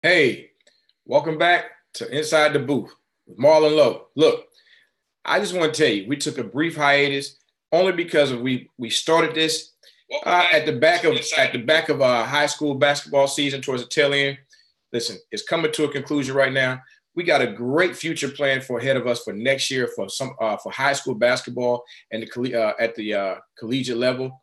Hey, welcome back to Inside the Booth with Marlon Lowe. Look, I just want to tell you, we took a brief hiatus only because we started this at the back of high school basketball season towards the tail end. Listen, it's coming to a conclusion right now. We got a great future plan for ahead of us for next year for high school basketball and at the collegiate level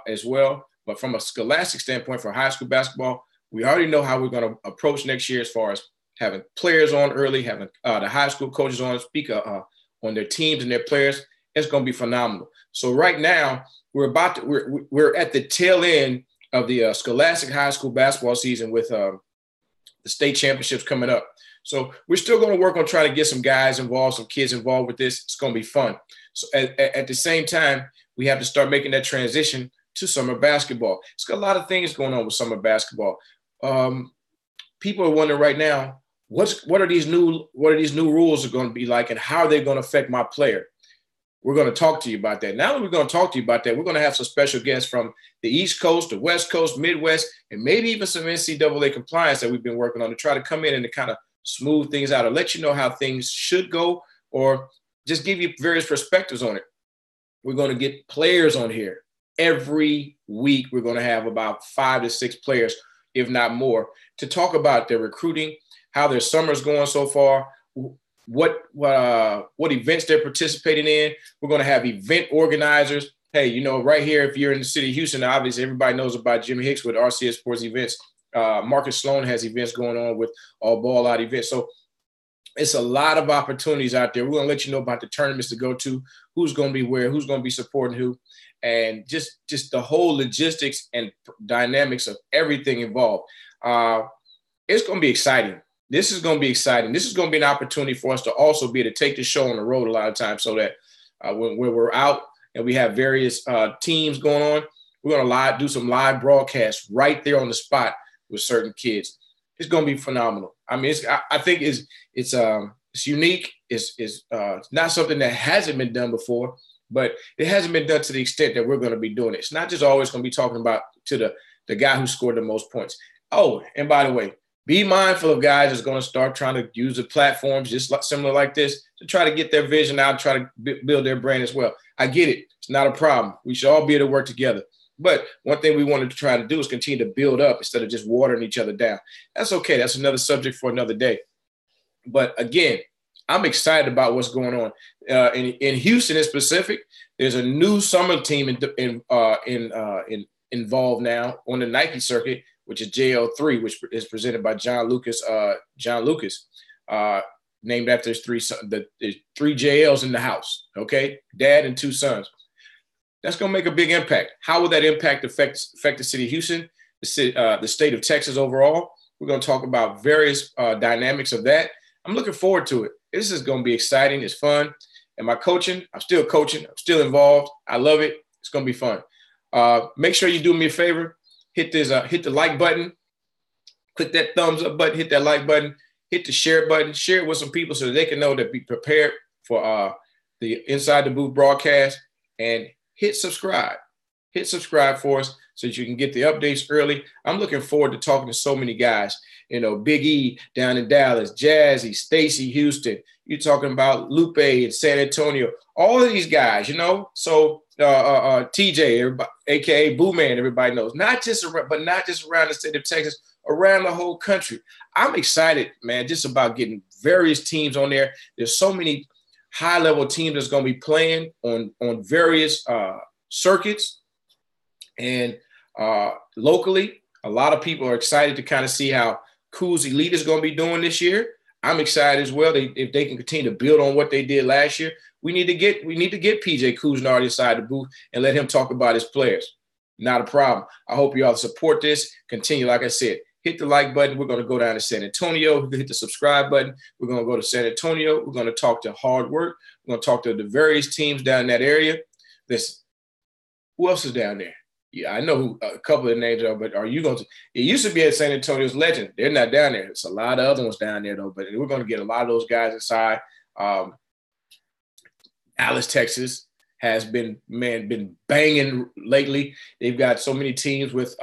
as well. But from a scholastic standpoint for high school basketball, we already know how we're going to approach next year as far as having players on early, having the high school coaches on speak on their teams and their players. It's going to be phenomenal. So right now we're at the tail end of the scholastic high school basketball season with the state championships coming up. So we're still going to work on trying to get some guys involved, some kids involved with this. It's going to be fun. So at the same time, we have to start making that transition to summer basketball. It's got a lot of things going on with summer basketball. People are wondering right now, what are these new rules are going to be like, and how are they going to affect my player? We're going to talk to you about that. Now that we're going to talk to you about that, we're going to have some special guests from the East Coast, the West Coast, Midwest, and maybe even some NCAA compliance that we've been working on to try to come in and to kind of smooth things out or let you know how things should go or just give you various perspectives on it. We're going to get players on here. Every week, we're going to have about 5 to 6 players, if not more, to talk about their recruiting, how their summer's going so far, what events they're participating in. We're going to have event organizers. Hey, right here, if you're in the city of Houston, obviously everybody knows about Jim Hicks with RCS Sports Events. Marcus Sloan has events going on with All Ball Out events. So it's a lot of opportunities out there. We're going to let you know about the tournaments to go to, who's going to be where, who's going to be supporting who, and just the whole logistics and dynamics of everything involved. It's going to be exciting. This is going to be exciting. This is going to be an opportunity for us to also be able to take the show on the road a lot of times so that when we're out and we have various teams going on, we're going to do some live broadcasts right there on the spot with certain kids. It's going to be phenomenal. I mean, I think it's unique. It's not something that hasn't been done before, but it hasn't been done to the extent that we're going to be doing it. It's not just always going to be talking about to the guy who scored the most points. Oh, and by the way, be mindful of guys that's going to start trying to use the platforms just similar like this to try to get their vision out, try to build their brand as well. I get it. It's not a problem. We should all be able to work together. But one thing we wanted to try to do is continue to build up instead of just watering each other down. That's okay. That's another subject for another day. But again, I'm excited about what's going on. In Houston in specific, there's a new summer team involved now on the Nike circuit, which is JL3, which is presented by John Lucas, named after his three JLs in the house, okay? Dad and 2 sons. That's going to make a big impact. How will that impact affect the city of Houston, the state of Texas overall? We're going to talk about various dynamics of that. I'm looking forward to it. This is going to be exciting. It's fun. And my coaching, I'm still coaching. I'm still involved. I love it. It's going to be fun. Make sure you do me a favor. Hit the like button. Click that thumbs up button. Hit that like button. Hit the share button. Share it with some people so that they can know to be prepared for the Inside the Booth broadcast. And hit subscribe. Hit subscribe for us so that you can get the updates early. I'm looking forward to talking to so many guys. Big E down in Dallas, Jazzy, Stacy, Houston. You're talking about Lupe in San Antonio. All of these guys, So TJ, everybody, AKA Boo Man, everybody knows. Not just around the state of Texas, around the whole country. I'm excited, man, just about getting various teams on there. There's so many high-level teams that's going to be playing on various circuits. And locally, a lot of people are excited to kind of see how Cool's Elite is going to be doing this year. I'm excited as well. If they can continue to build on what they did last year, we need to get PJ Cousinard inside the booth and let him talk about his players. Not a problem. I hope you all support this. Continue, like I said, hit the like button. We're going to go down to San Antonio. Hit the subscribe button. We're going to go to San Antonio. We're going to talk to Hard Work. We're going to talk to the various teams down in that area. Listen, who else is down there? Yeah, I know who a couple of names are, but are you going to – it used to be at San Antonio's Legend. They're not down there. It's a lot of other ones down there, though, but we're going to get a lot of those guys inside. Dallas, Texas has been banging lately. They've got so many teams with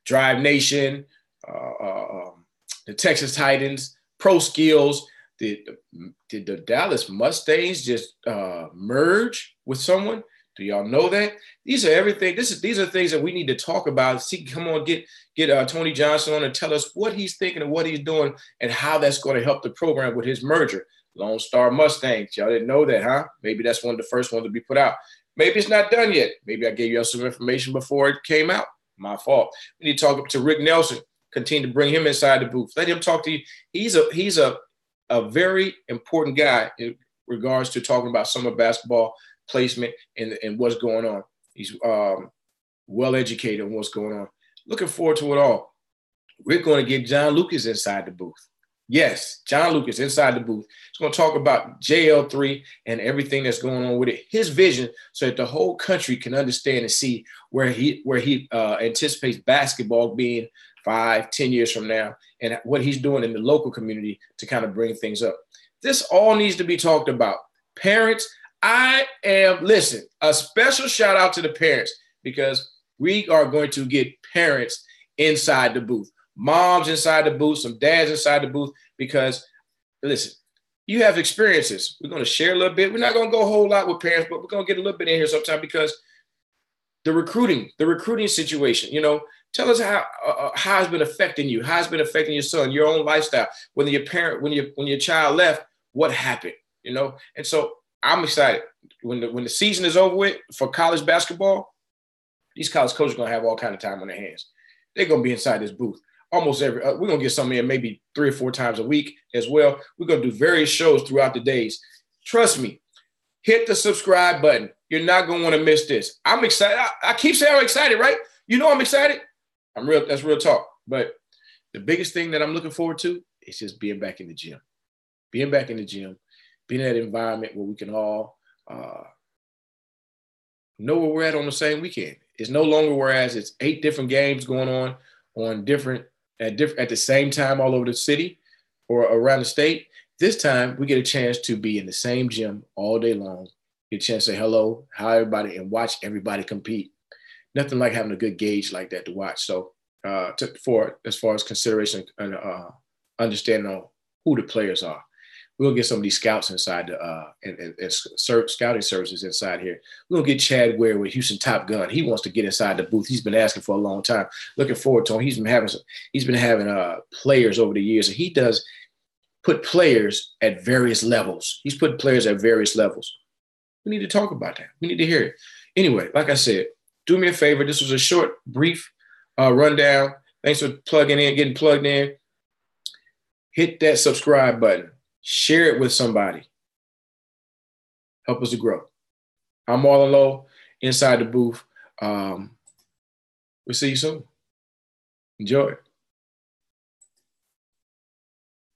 Drive Nation, the Texas Titans, pro skills. Did the Dallas Mustangs just merge with someone? Do y'all know that? These are everything. These are things that we need to talk about. See, come on, get Tony Johnson on and tell us what he's thinking and what he's doing and how that's going to help the program with his merger. Lone Star Mustangs. Y'all didn't know that, huh? Maybe that's one of the first ones to be put out. Maybe it's not done yet. Maybe I gave y'all some information before it came out. My fault. We need to talk to Rick Nelson. Continue to bring him inside the booth. Let him talk to you. He's a very important guy in regards to talking about summer basketball placement and what's going on. He's well educated on what's going on. Looking forward to it all. We're going to get John Lucas inside the booth. Yes, John Lucas inside the booth. He's going to talk about JL3 and everything that's going on with it, his vision, so that the whole country can understand and see where he anticipates basketball being 5-10 years from now, and what he's doing in the local community to kind of bring things up. This all needs to be talked about. Parents, listen, a special shout out to the parents, because we are going to get parents inside the booth, moms inside the booth, some dads inside the booth, because listen, you have experiences. We're going to share a little bit. We're not going to go a whole lot with parents, but we're going to get a little bit in here sometime, because the recruiting situation, tell us how it's been affecting you, how it's been affecting your son, your own lifestyle. When your child left, what happened, And so I'm excited. When the season is over with for college basketball, these college coaches are going to have all kind of time on their hands. They're going to be inside this booth almost we're going to get some in maybe 3 or 4 times a week as well. We're going to do various shows throughout the days. Trust me, hit the subscribe button. You're not going to want to miss this. I'm excited. I keep saying I'm excited, right? I'm excited. That's real talk. But the biggest thing that I'm looking forward to is just being back in the gym. Being back in the gym, being in that environment where we can all know where we're at on the same weekend. It's no longer whereas it's 8 different games going on at the same time all over the city or around the state. This time we get a chance to be in the same gym all day long, get a chance to say hello, hi everybody, and watch everybody compete. Nothing like having a good gauge like that to watch. So as far as consideration and understanding on who the players are. We'll get some of these scouts inside and scouting services inside here. We'll get Chad Ware with Houston Top Gun. He wants to get inside the booth. He's been asking for a long time. Looking forward to him. He's been having players over the years, and he does put players at various levels. He's put players at various levels. We need to talk about that. We need to hear it. Anyway, like I said, do me a favor. This was a short, brief rundown. Thanks for getting plugged in. Hit that subscribe button. Share it with somebody. Help us to grow. I'm Marlon Lowe, inside the booth. We'll see you soon. Enjoy.